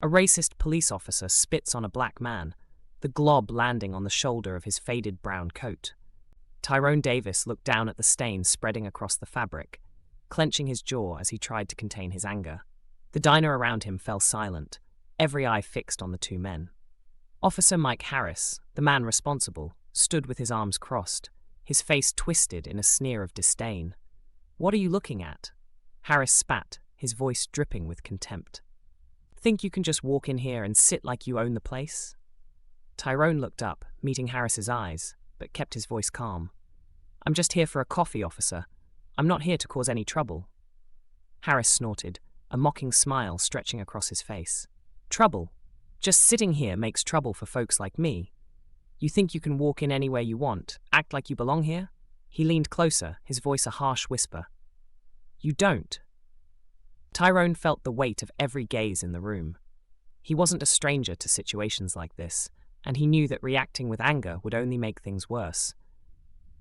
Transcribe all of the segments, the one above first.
A racist police officer spits on a black man, the glob landing on the shoulder of his faded brown coat. Tyrone Davis looked down at the stain spreading across the fabric, clenching his jaw as he tried to contain his anger. The diner around him fell silent, every eye fixed on the two men. Officer Mike Harris, the man responsible, stood with his arms crossed, his face twisted in a sneer of disdain. "What are you looking at?" Harris spat, his voice dripping with contempt. "Think you can just walk in here and sit like you own the place?" Tyrone looked up, meeting Harris's eyes, but kept his voice calm. "I'm just here for a coffee, officer. I'm not here to cause any trouble." Harris snorted, a mocking smile stretching across his face. "Trouble? Just sitting here makes trouble for folks like me. You think you can walk in anywhere you want, act like you belong here?" He leaned closer, his voice a harsh whisper. "You don't." Tyrone felt the weight of every gaze in the room. He wasn't a stranger to situations like this, and he knew that reacting with anger would only make things worse.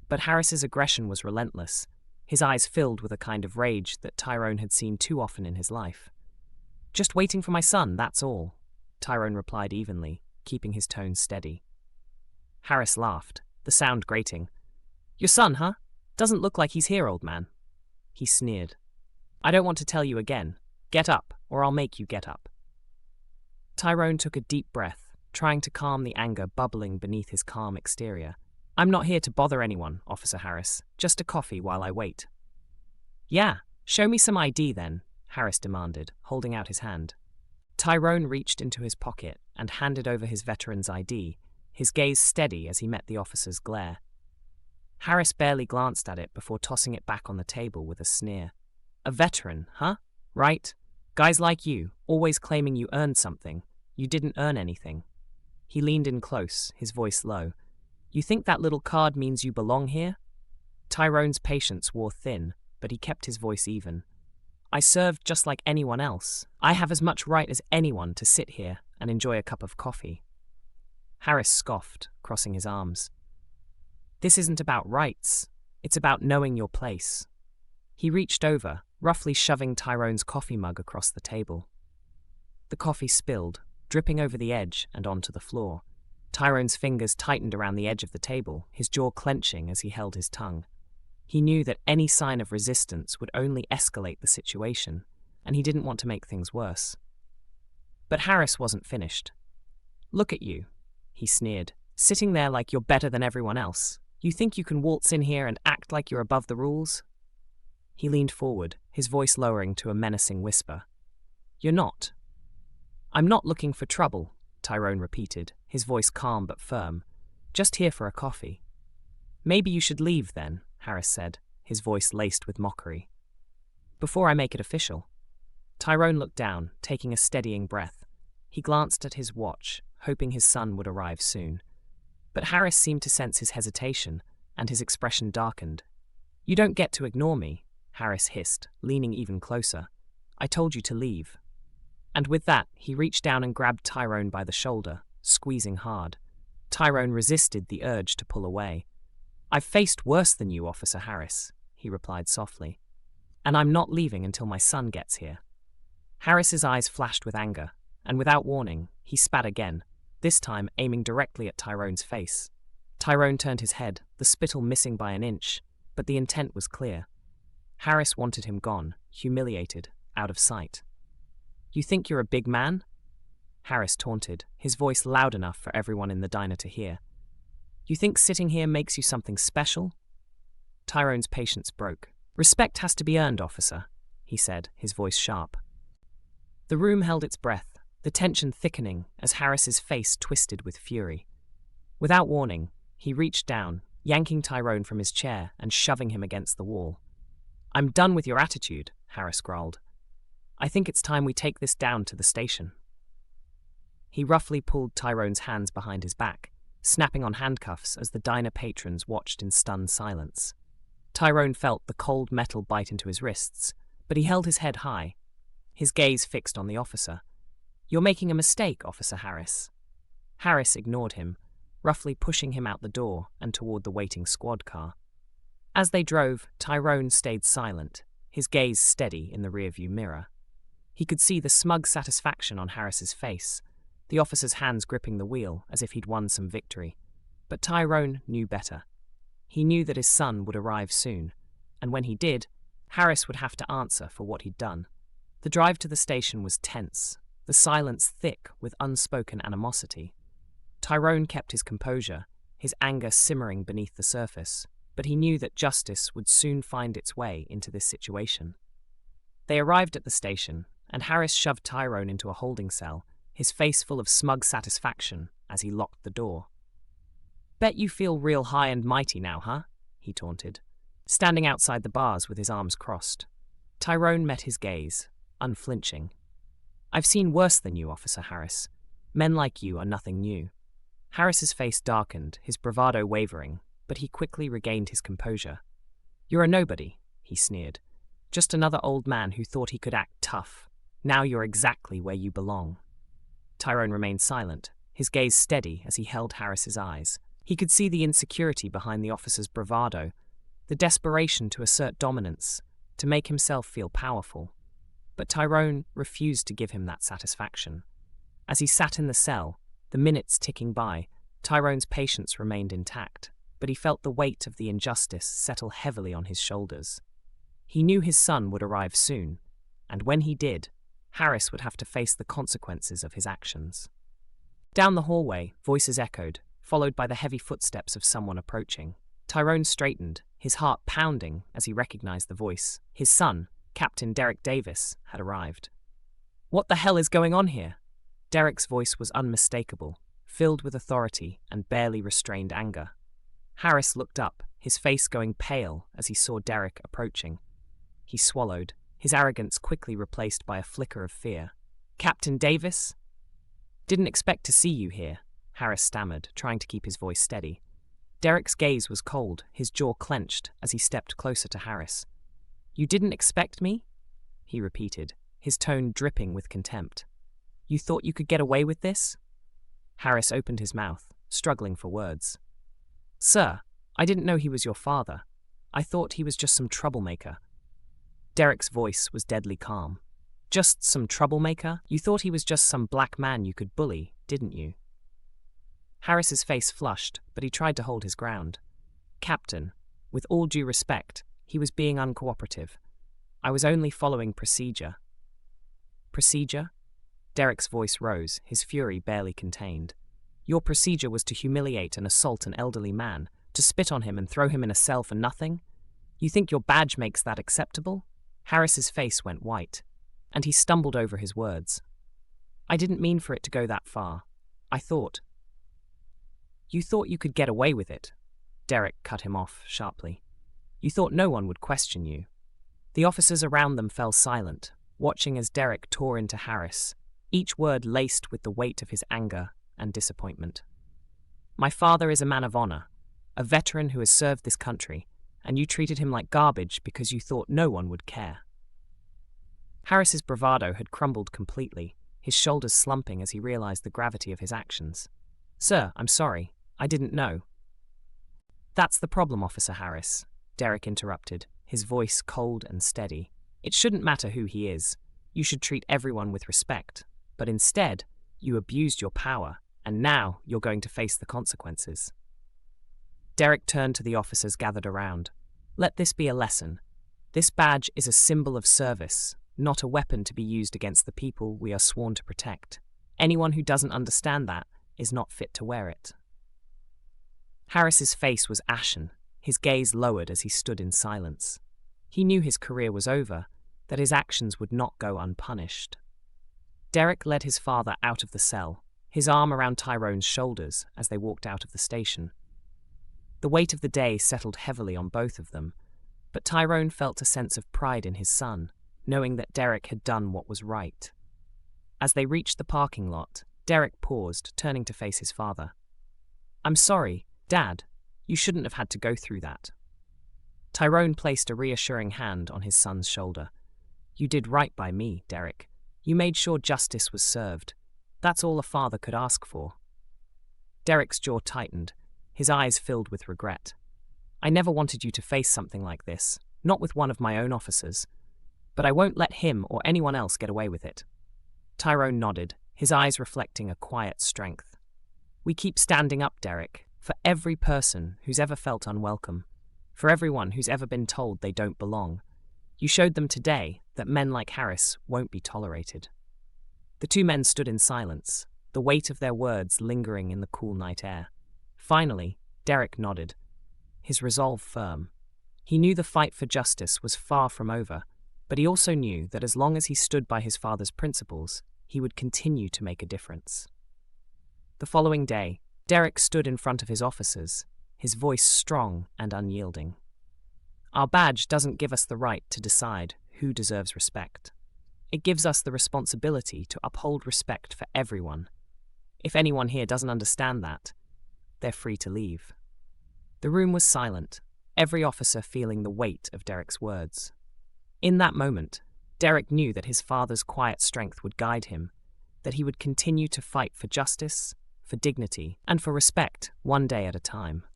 But Harris's aggression was relentless, his eyes filled with a kind of rage that Tyrone had seen too often in his life. "Just waiting for my son, that's all," Tyrone replied evenly, keeping his tone steady. Harris laughed, the sound grating. "Your son, huh? Doesn't look like he's here, old man." He sneered. "I don't want to tell you again. Get up, or I'll make you get up." Tyrone took a deep breath, trying to calm the anger bubbling beneath his calm exterior. "I'm not here to bother anyone, Officer Harris. Just a coffee while I wait." "Yeah, show me some ID then," Harris demanded, holding out his hand. Tyrone reached into his pocket and handed over his veteran's ID, his gaze steady as he met the officer's glare. Harris barely glanced at it before tossing it back on the table with a sneer. "A veteran, huh? Right? Guys like you, always claiming you earned something. You didn't earn anything." He leaned in close, his voice low. "You think that little card means you belong here?" Tyrone's patience wore thin, but he kept his voice even. "I served just like anyone else. I have as much right as anyone to sit here and enjoy a cup of coffee." Harris scoffed, crossing his arms. "This isn't about rights. It's about knowing your place." He reached over, roughly shoving Tyrone's coffee mug across the table. The coffee spilled, dripping over the edge and onto the floor. Tyrone's fingers tightened around the edge of the table, his jaw clenching as he held his tongue. He knew that any sign of resistance would only escalate the situation, and he didn't want to make things worse. But Harris wasn't finished. "Look at you," he sneered, "sitting there like you're better than everyone else. You think you can waltz in here and act like you're above the rules?" He leaned forward, his voice lowering to a menacing whisper. "You're not." "I'm not looking for trouble," Tyrone repeated, his voice calm but firm. "Just here for a coffee." "Maybe you should leave then," Harris said, his voice laced with mockery. "Before I make it official." Tyrone looked down, taking a steadying breath. He glanced at his watch, hoping his son would arrive soon. But Harris seemed to sense his hesitation, and his expression darkened. "You don't get to ignore me," Harris hissed, leaning even closer. "I told you to leave." And with that, he reached down and grabbed Tyrone by the shoulder, squeezing hard. Tyrone resisted the urge to pull away. "I've faced worse than you, Officer Harris," he replied softly. "And I'm not leaving until my son gets here." Harris's eyes flashed with anger, and without warning, he spat again, this time aiming directly at Tyrone's face. Tyrone turned his head, the spittle missing by an inch, but the intent was clear. Harris wanted him gone, humiliated, out of sight. "You think you're a big man?" Harris taunted, his voice loud enough for everyone in the diner to hear. "You think sitting here makes you something special?" Tyrone's patience broke. "Respect has to be earned, officer," he said, his voice sharp. The room held its breath, the tension thickening as Harris's face twisted with fury. Without warning, he reached down, yanking Tyrone from his chair and shoving him against the wall. "I'm done with your attitude," Harris growled. "I think it's time we take this down to the station." He roughly pulled Tyrone's hands behind his back, snapping on handcuffs as the diner patrons watched in stunned silence. Tyrone felt the cold metal bite into his wrists, but he held his head high, his gaze fixed on the officer. "You're making a mistake, Officer Harris." Harris ignored him, roughly pushing him out the door and toward the waiting squad car. As they drove, Tyrone stayed silent, his gaze steady in the rearview mirror. He could see the smug satisfaction on Harris's face, the officer's hands gripping the wheel as if he'd won some victory. But Tyrone knew better. He knew that his son would arrive soon, and when he did, Harris would have to answer for what he'd done. The drive to the station was tense, the silence thick with unspoken animosity. Tyrone kept his composure, his anger simmering beneath the surface, but he knew that justice would soon find its way into this situation. They arrived at the station, and Harris shoved Tyrone into a holding cell, his face full of smug satisfaction as he locked the door. "Bet you feel real high and mighty now, huh?" he taunted, standing outside the bars with his arms crossed. Tyrone met his gaze, unflinching. "I've seen worse than you, Officer Harris. Men like you are nothing new." Harris's face darkened, his bravado wavering, but he quickly regained his composure. "You're a nobody," he sneered. "Just another old man who thought he could act tough. Now you're exactly where you belong." Tyrone remained silent, his gaze steady as he held Harris's eyes. He could see the insecurity behind the officer's bravado, the desperation to assert dominance, to make himself feel powerful. But Tyrone refused to give him that satisfaction. As he sat in the cell, the minutes ticking by, Tyrone's patience remained intact, but he felt the weight of the injustice settle heavily on his shoulders. He knew his son would arrive soon, and when he did, Harris would have to face the consequences of his actions. Down the hallway, voices echoed, followed by the heavy footsteps of someone approaching. Tyrone straightened, his heart pounding as he recognized the voice. His son, Captain Derek Davis, had arrived. "What the hell is going on here?" Derek's voice was unmistakable, filled with authority and barely restrained anger. Harris looked up, his face going pale as he saw Derek approaching. He swallowed, his arrogance quickly replaced by a flicker of fear. "Captain Davis?" "Didn't expect to see you here," Harris stammered, trying to keep his voice steady. Derek's gaze was cold, his jaw clenched as he stepped closer to Harris. "You didn't expect me?" he repeated, his tone dripping with contempt. "You thought you could get away with this?" Harris opened his mouth, struggling for words. "Sir, I didn't know he was your father. I thought he was just some troublemaker." Derek's voice was deadly calm. "Just some troublemaker? You thought he was just some black man you could bully, didn't you?" Harris's face flushed, but he tried to hold his ground. "Captain, with all due respect, he was being uncooperative. I was only following procedure." "Procedure?" Derek's voice rose, his fury barely contained. "Your procedure was to humiliate and assault an elderly man, to spit on him and throw him in a cell for nothing? You think your badge makes that acceptable?" Harris's face went white, and he stumbled over his words. "I didn't mean for it to go that far. I thought—" "You thought you could get away with it," Derek cut him off sharply. "You thought no one would question you." The officers around them fell silent, watching as Derek tore into Harris, each word laced with the weight of his anger and disappointment. "My father is a man of honor, a veteran who has served this country, and you treated him like garbage because you thought no one would care." Harris's bravado had crumbled completely, his shoulders slumping as he realized the gravity of his actions. "Sir, I'm sorry. I didn't know." "That's the problem, Officer Harris," Derek interrupted, his voice cold and steady. "It shouldn't matter who he is. You should treat everyone with respect. But instead, you abused your power, and now you're going to face the consequences." Derek turned to the officers gathered around. "Let this be a lesson. This badge is a symbol of service, not a weapon to be used against the people we are sworn to protect. Anyone who doesn't understand that is not fit to wear it." Harris's face was ashen, his gaze lowered as he stood in silence. He knew his career was over, that his actions would not go unpunished. Derek led his father out of the cell, his arm around Tyrone's shoulders as they walked out of the station. The weight of the day settled heavily on both of them, but Tyrone felt a sense of pride in his son, knowing that Derek had done what was right. As they reached the parking lot, Derek paused, turning to face his father. "I'm sorry, Dad. You shouldn't have had to go through that." Tyrone placed a reassuring hand on his son's shoulder. "You did right by me, Derek. You made sure justice was served. That's all a father could ask for." Derek's jaw tightened, his eyes filled with regret. "I never wanted you to face something like this, not with one of my own officers." but I won't let him or anyone else get away with it. Tyrone nodded, his eyes reflecting a quiet strength. We keep standing up, Derek, for every person who's ever felt unwelcome, for everyone who's ever been told they don't belong. You showed them today that men like Harris won't be tolerated. The two men stood in silence, the weight of their words lingering in the cool night air. Finally, Derek nodded, his resolve firm. He knew the fight for justice was far from over, but he also knew that as long as he stood by his father's principles, he would continue to make a difference. The following day, Derek stood in front of his officers, his voice strong and unyielding. Our badge doesn't give us the right to decide who deserves respect. It gives us the responsibility to uphold respect for everyone. If anyone here doesn't understand that, they're free to leave. The room was silent, every officer feeling the weight of Derek's words. In that moment, Derek knew that his father's quiet strength would guide him, that he would continue to fight for justice, for dignity, and for respect one day at a time.